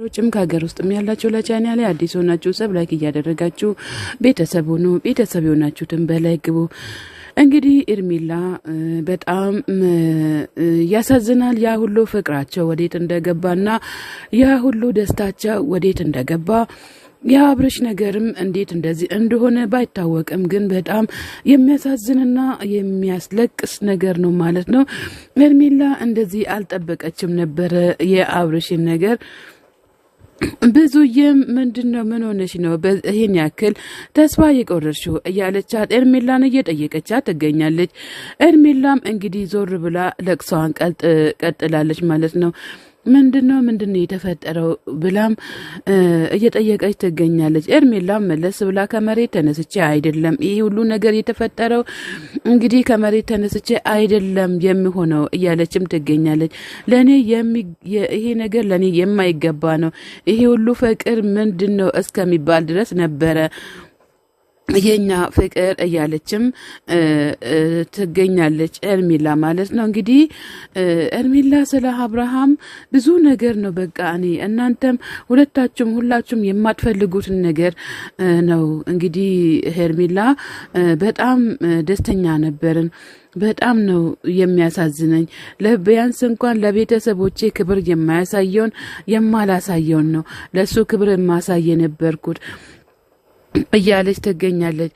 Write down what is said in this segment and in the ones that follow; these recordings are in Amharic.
ሮችም ከሀገር ውስጥም ያላችሁ ለቻናሌ አዲስ ሆናችሁ ሰብ ላይክ እያደረጋችሁ ቤተሰብ ሁኑ። ቤተሰብ የሆናችሁትን በላይ ግቡ። እንግዲህ ኤርሜላ በጣም ያሳዝናል። ያ ሁሉ ፍቅራቸው ወዴት እንደገባና ያ ሁሉ ደስታቸው ወዴት እንደገባ የአብርሽ ነገርም እንዴት እንደዚህ እንደሆነ ባይታወቅም ግን በጣም የሚያሳዝንና የሚያስለቅስ ነገር ነው ማለት ነው። ኤርሜላ እንደዚህ አልጠበቀችም ነበረ የአብርሽን ነገር። ብዙዬም ምንድነው ምን ሆነሽ ነው ይሄን ያክል ተስፋ የቆረርሽው እያለቻት ኤርሜላን እየጠየቀቻት ትገኛለች። ኤርሜላም እንግዲህ ዞር ብላ ለቅሷን ቀጥላለች ማለት ነው። ምንድነው የተፈጠረው ብላም እየጠየቀች ትገኛለች። ኤርሜላም መለስ ብላ ከመሬት ተነስቼ አይደለም ይሄ ሁሉ ነገር የተፈጠረው እንግዲህ ከመሬት ተነስቼ አይደለም የሚሆነው እያለችም ትገኛለች። ለኔ ይሄ ነገር ለኔ የማይገባ ነው ይሄ ሁሉ ፍቅር ምንድነው እስከሚባል ድረስ ነበረ የኛ ፍቅር እያለችም ትገኛለች ኤርሜላ ማለት ነው። እንግዲህ ኤርሜላ ስለ አብርሃም ብዙ ነገር ነው በቃ እኔ እናንተም ሁላችሁም የማትፈልጉትን ነገር ነው። እንግዲህ ኤርሜላ በጣም ደስተኛ ነበርን። በጣም ነው የሚያሳዝነኝ። ለቢያንስ እንኳን ለቤተሰቦቼ ክብር የማላሳየውን ነው ለሱ ክብር የማሳየ ነበርኩት እያለች ትገኛለች።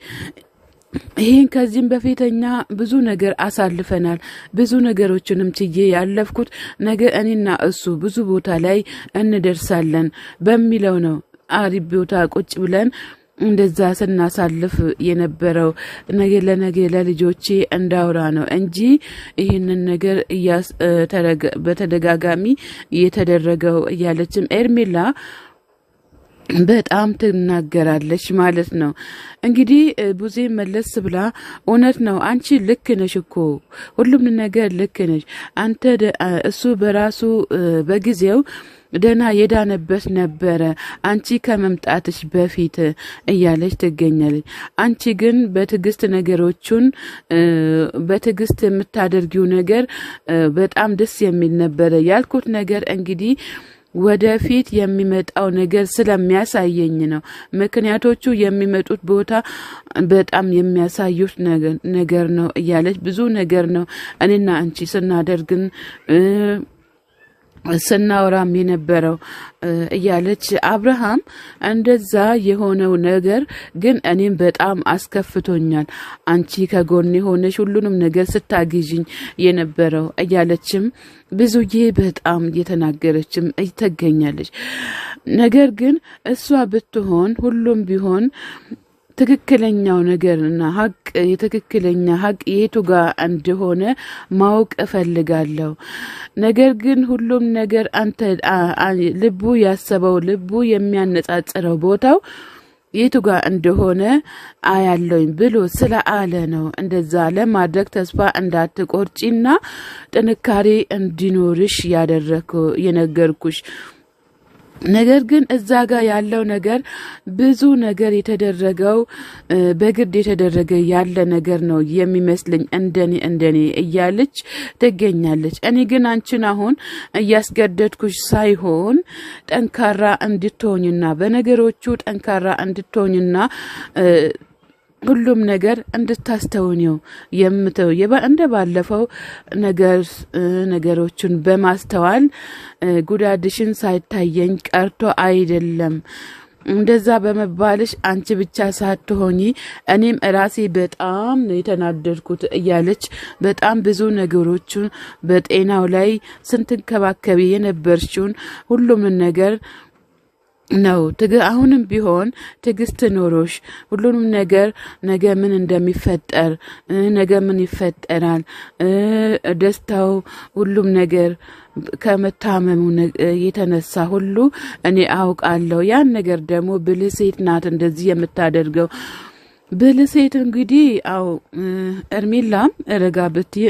ይሄን ከዚህም በፊተኛ ብዙ ነገር አሳልፈናል። ብዙ ነገሮችንም ችዬ ያለፍኩት ነገ እኔና እሱ ብዙ ቦታ ላይ እንደርሳለን በሚለው ነው አሪፍ ቦታ ቁጭ ብለን እንደዛ ስናሳልፍ የነበረው ነገ ለነገ ለልጆቼ እንዳውራ ነው እንጂ ይሄንን ነገር በተደጋጋሚ እየተደረገው እያለችም ኤርሜላ በጣም ትናገራለች ማለት ነው። እንግዲህ ቡዜ መለስ ብላ እውነት ነው አንቺ ልክ ነሽ እኮ ሁሉም ነገር ልክ ነሽ አንተ እሱ በራሱ በጊዜው ደና የዳነበት ነበረ አንቺ ከመምጣትሽ በፊት እያለች ትገኛለች። አንቺ ግን በትግስት ነገሮቹን በትግስት የምታደርጊው ነገር በጣም ደስ የሚል ነበረ ያልኩት ነገር እንግዲህ ወደፊት የሚመጣው ነገር ስለሚያሳየኝ ነው። ምክንያቶቹ የሚመጡት ቦታ በጣም የሚያሳዩት ነገር ነው እያለች ብዙ ነገር ነው እኔና አንቺ ስናደርግን ስናወራም የነበረው እያለች አብርሃም እንደዛ የሆነው ነገር ግን እኔም በጣም አስከፍቶኛል አንቺ ከጎኔ ሆነሽ ሁሉንም ነገር ስታግዥኝ የነበረው እያለችም ብዙዬ በጣም የተናገረችም ትገኛለች። ነገር ግን እሷ ብትሆን ሁሉም ቢሆን ትክክለኛው ነገርና የትክክለኛ ሀቅ የቱ ጋር እንደሆነ ማወቅ እፈልጋለሁ። ነገር ግን ሁሉም ነገር አንተ ልቡ ያሰበው ልቡ የሚያነጻጽረው ቦታው የቱ ጋር እንደሆነ አያለውኝ ብሎ ስለአለ ነው እንደዛ ለማድረግ ተስፋ እንዳትቆርጪና ጥንካሬ እንዲኖርሽ የነገርኩሽ። ነገር ግን እዛ ጋር ያለው ነገር ብዙ ነገር የተደረገው በግድ የተደረገ ያለ ነገር ነው የሚመስለኝ እንደኔ እያለች ትገኛለች። እኔ ግን አንቺን አሁን እያስገደድኩሽ ሳይሆን ጠንካራ እንድትሆኝና በነገሮቹ ጠንካራ እንድትሆኝና ሁሉም ነገር እንድታስተውኒው እንደ ባለፈው ነገሮችን በማስተዋል ጉዳድሽን ሳይታየኝ ቀርቶ አይደለም እንደዛ በመባልሽ አንቺ ብቻ ሳትሆኚ እኔም ራሴ በጣም ነው የተናደድኩት እያለች በጣም ብዙ ነገሮችን በጤናው ላይ ስንትንከባከቢ የነበርሽውን ሁሉም ነገር ነው አሁንም ቢሆን ትግስት ኖሮሽ ሁሉንም ነገር ነገ ምን እንደሚፈጠር ነገ ምን ይፈጠራል ደስታው ሁሉም ነገር ከመታመሙ የተነሳ ሁሉ እኔ አውቃለሁ። ያን ነገር ደግሞ ብልሴት ናት እንደዚህ የምታደርገው ብልሴት እንግዲህ ኤርሜላም ረጋ ብትይ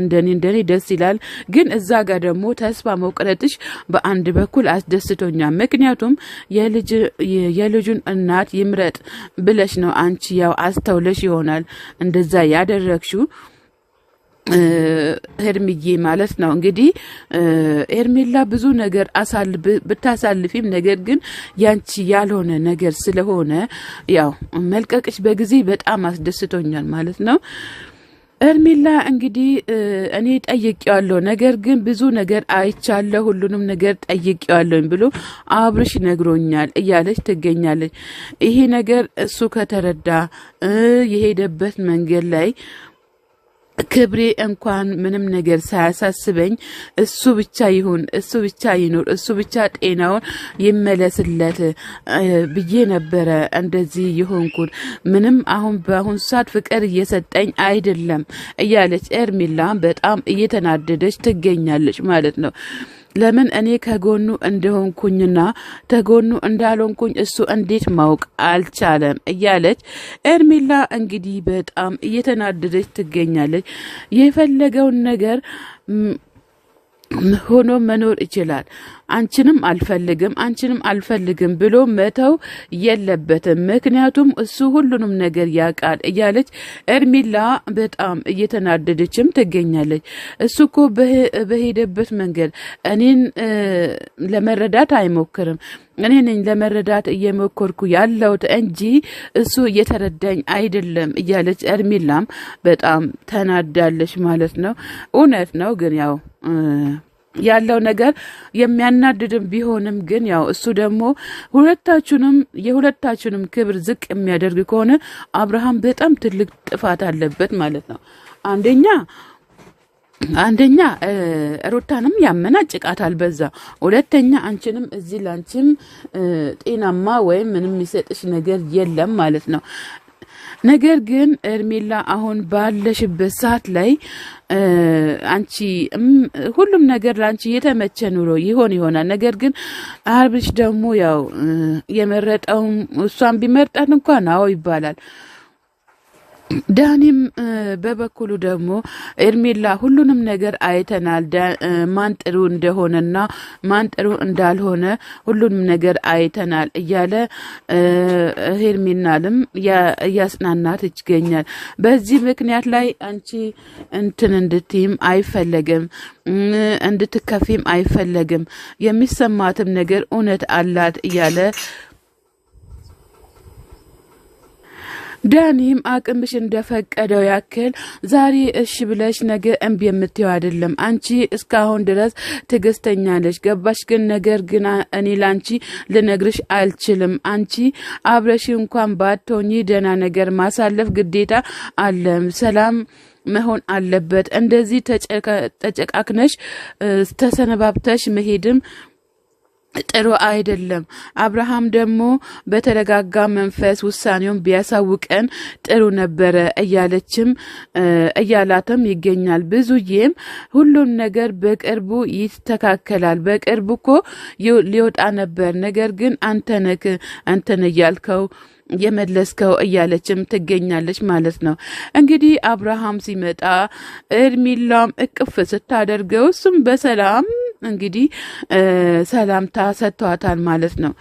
እንደኔ ደስ ይላል። ግን እዛ ጋር ደግሞ ተስፋ መቁረጥሽ በአንድ በኩል አስደስቶኛል። ምክንያቱም የልጁን እናት ይምረጥ ብለሽ ነው አንቺ ያው አስተውለሽ ይሆናል እንደዛ ያደረግሽው ሄርሚዬ ማለት ነው እንግዲህ ሄርሜላ ብዙ ነገር ብታሳልፊም ነገር ግን ያንቺ ያልሆነ ነገር ስለሆነ ያው መልቀቅሽ በጊዜ በጣም አስደስቶኛል ማለት ነው። ሄርሜላ እንግዲህ እኔ ጠይቄዋለሁ ነገር ግን ብዙ ነገር አይቻለሁ ሁሉንም ነገር ጠይቄዋለሁኝ ብሎ አብርሽ ነግሮኛል እያለች ትገኛለች። ይሄ ነገር እሱ ከተረዳ የሄደበት መንገድ ላይ ክብሬ እንኳን ምንም ነገር ሳያሳስበኝ እሱ ብቻ ይሁን እሱ ብቻ ይኖር እሱ ብቻ ጤናውን ይመለስለት ብዬ ነበረ እንደዚህ ይሆንኩን ምንም አሁን በአሁን ሰዓት ፍቅር እየሰጠኝ አይደለም እያለች ሄርሜላ በጣም እየተናደደች ትገኛለች ማለት ነው። ለምን እኔ ከጎኑ እንደሆንኩኝና ተጎኑ እንዳልሆንኩኝ እሱ እንዴት ማወቅ አልቻለም እያለች ሄርሜላ እንግዲህ በጣም እየተናደደች ትገኛለች። የፈለገውን ነገር ሆኖ መኖር ይችላል። አንቺንም አልፈልግም ብሎ መተው የለበትም ምክንያቱም እሱ ሁሉንም ነገር ያውቃል እያለች ሄርሜላ በጣም እየተናደደችም ትገኛለች። እሱ እኮ በሄደበት መንገድ እኔን ለመረዳት አይሞክርም እኔ ነኝ ለመረዳት እየሞከርኩ ያለሁት እንጂ እሱ እየተረዳኝ አይደለም እያለች ሄርሜላም በጣም ተናዳለች ማለት ነው። እውነት ነው ግን ያለው ነገር የሚያናድድም ቢሆንም ግን እሱ ደግሞ የሁለታችሁንም ክብር ዝቅ የሚያደርግ ከሆነ አብርሃም በጣም ትልቅ ጥፋት አለበት ማለት ነው። አንደኛ ሩታንም ያመናጭቃታል በዛ ሁለተኛ አንቺንም እዚህ ላንቺም ጤናማ ወይም ምንም የሚሰጥሽ ነገር የለም ማለት ነው። ነገር ግን ሄርሜላ አሁን ባለሽበት ሰዓት ላይ አንቺ ሁሉም ነገር ላንቺ የተመቸ ኑሮ ይሆናል። ነገር ግን አብርሽ ደግሞ የመረጠው እሷን ቢመርጣት እንኳን ይባላል። ዳኒም በበኩሉ ደግሞ ሄርሜላ ሁሉንም ነገር አይተናል ማን ጥሩ እንደሆነና ማን ጥሩ እንዳልሆነ ሁሉንም ነገር አይተናል እያለ ሄርሜላንም ያስናናት ይገኛል። በዚህ ምክንያት ላይ አንቺ እንድትይም አይፈለግም እንድትከፊም አይፈለግም የሚሰማትም ነገር እውነት አላት እያለ ዳኒም አቅምሽ እንደፈቀደው ያክል ዛሬ እሺ ብለሽ ነገ እምቢ የምትይው አይደለም። አንቺ እስካሁን ድረስ ትዕግስተኛ ነሽ ገባሽ? ግን ነገር ግን እኔ ላንቺ ልነግርሽ አልችልም። አንቺ አብረሽ እንኳን ባትሆኚ ደህና ነገር ማሳለፍ ግዴታ አለ። ሰላም መሆን አለበት። እንደዚህ ተጨቃክነሽ ተሰነባብተሽ መሄድም ጥሩ አይደለም። አብርሃም ደግሞ በተረጋጋ መንፈስ ውሳኔውን ቢያሳውቀን ጥሩ ነበረ እያላትም ይገኛል። ብዙዬም ሁሉም ነገር በቅርቡ ይስተካከላል በቅርቡ እኮ ሊወጣ ነበር ነገር ግን አንተነ ያልከው የመለስከው እያለችም ትገኛለች ማለት ነው። እንግዲህ አብርሃም ሲመጣ ሄርሜላም እቅፍ ስታደርገው እሱም በሰላም እንግዲህ ሰላምታ ሰጥቷታል ማለት ነው።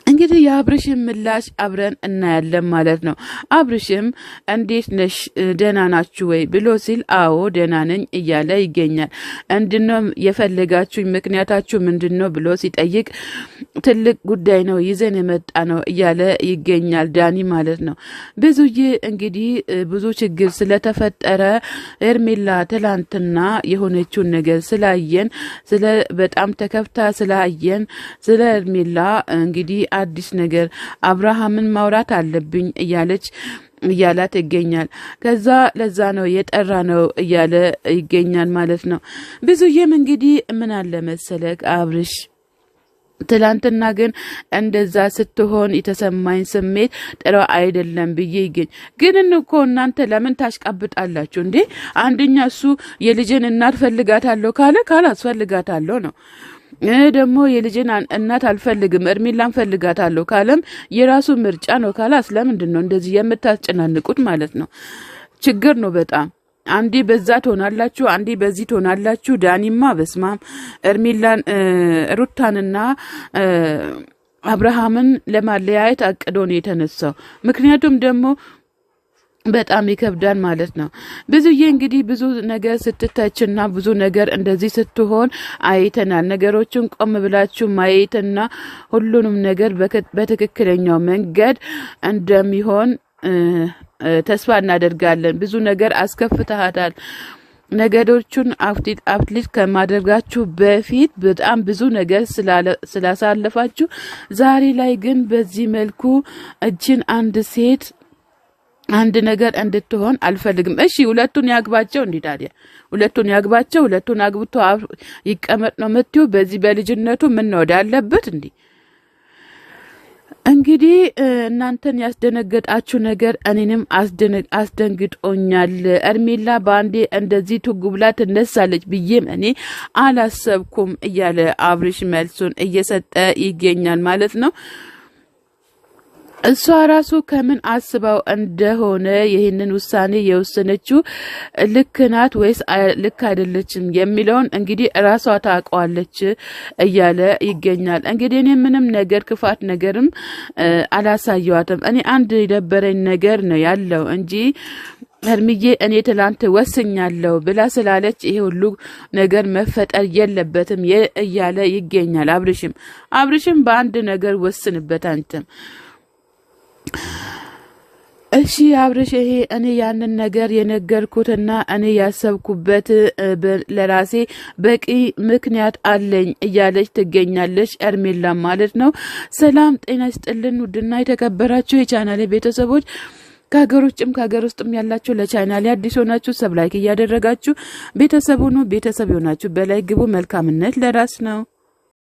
እንግዲህ የአብርሽም ምላሽ አብረን እናያለን ማለት ነው። አብርሽም እንዴት ነሽ ደህና ናችሁ ወይ ብሎ ሲል አዎ ደህና ነኝ እያለ ይገኛል። እንድነው የፈለጋችሁኝ ምክንያታችሁ ምንድነው ብሎ ሲጠይቅ ትልቅ ጉዳይ ነው ይዘን የመጣ ነው እያለ ይገኛል ዳኒ ማለት ነው። ብዙዬ እንግዲህ ብዙ ችግር ስለተፈጠረ ሄርሜላ ትላንትና የሆነችውን ነገር ስላየን በጣም ተከፍታ ስላየን ስለ ሄርሜላ እንግዲህ አዲስ ነገር አብርሃምን ማውራት አለብኝ እያላት ይገኛል። ከዛ ለዛ ነው የጠራ ነው እያለ ይገኛል ማለት ነው። ብዙዬም እንግዲህ ምን አለ መሰለክ አብርሽ ትላንትና ግን እንደዛ ስትሆን የተሰማኝ ስሜት ጥሩ አይደለም ብዬ ግን እኮ እናንተ ለምን ታሽቃብጣላችሁ እንዴ? አንደኛ እሱ የልጅን እናት ፈልጋታለሁ ካላስ ፈልጋታለሁ ነው ደግሞ የልጅን እናት አልፈልግም ሄርሜላን ፈልጋታለሁ ካለም የራሱ ምርጫ ነው። ካላስ ለምንድን ነው እንደዚህ የምታስጨናንቁት ማለት ነው? ችግር ነው በጣም። አንዴ በዛ ትሆናላችሁ አንዴ በዚህ ትሆናላችሁ። ዳኒማ በስማም ሄርሜላን ሩታንና አብርሃምን ለማለያየት አቅዶ ነው የተነሳው። ምክንያቱም ደግሞ በጣም ይከብዳል ማለት ነው። ብዙዬ እንግዲህ ብዙ ነገር ስትተችና ብዙ ነገር እንደዚህ ስትሆን አይተናል። ነገሮችን ቆም ብላችሁ ማየትና ሁሉንም ነገር በትክክለኛው መንገድ እንደሚሆን ተስፋ እናደርጋለን። ብዙ ነገር አስከፍተሃታል። ነገሮቹን አፍሊት ከማድረጋችሁ በፊት በጣም ብዙ ነገር ስላሳለፋችሁ ዛሬ ላይ ግን በዚህ መልኩ እጅን አንድ ሴት አንድ ነገር እንድትሆን አልፈልግም። እሺ ሁለቱን ያግባቸው እንዴ ታዲያ ሁለቱን ያግባቸው ሁለቱን አግብቶ ይቀመጥ ነው የምትዩ በዚህ በልጅነቱ ምን ነው ያለበት እንዴ? እንግዲህ እናንተን ያስደነገጣችሁ ነገር እኔንም አስደንግጦኛል። እርሜላ ባንዴ እንደዚህ ትጉብላ ትነሳለች ብዬም እኔ አላሰብኩም እያለ አብርሽ መልሱን እየሰጠ ይገኛል ማለት ነው። እሷ ራሱ ከምን አስባው እንደሆነ ይህንን ውሳኔ የወሰነችው ልክ ናት ወይስ ልክ አይደለችም የሚለውን እንግዲህ ራሷ ታውቀዋለች እያለ ይገኛል። እንግዲህ እኔ ምንም ነገር ክፋት ነገርም አላሳየዋትም። እኔ አንድ የደበረኝ ነገር ነው ያለው እንጂ እርምዬ እኔ ትላንት ወስኛለሁ ብላ ስላለች ይሄ ሁሉ ነገር መፈጠር የለበትም እያለ ይገኛል። አብርሽም በአንድ ነገር ወስንበት አንተም እሺ አብርሽ ይሄ እኔ ያንን ነገር የነገርኩትና እኔ ያሰብኩበት ለራሴ በቂ ምክንያት አለኝ እያለች ትገኛለች እርሜላ ማለት ነው። ሰላም ጤና ይስጥልን ውድና የተከበራችሁ የቻናሌ ቤተሰቦች ከሀገር ውጭም ከሀገር ውስጥም ያላችሁ ለቻናሌ አዲስ ሆናችሁ ሰብስክራይብ እያደረጋችሁ ቤተሰብ ሆኑ። ቤተሰብ ሆናችሁ በላይ ግቡ። መልካምነት ለራስ ነው።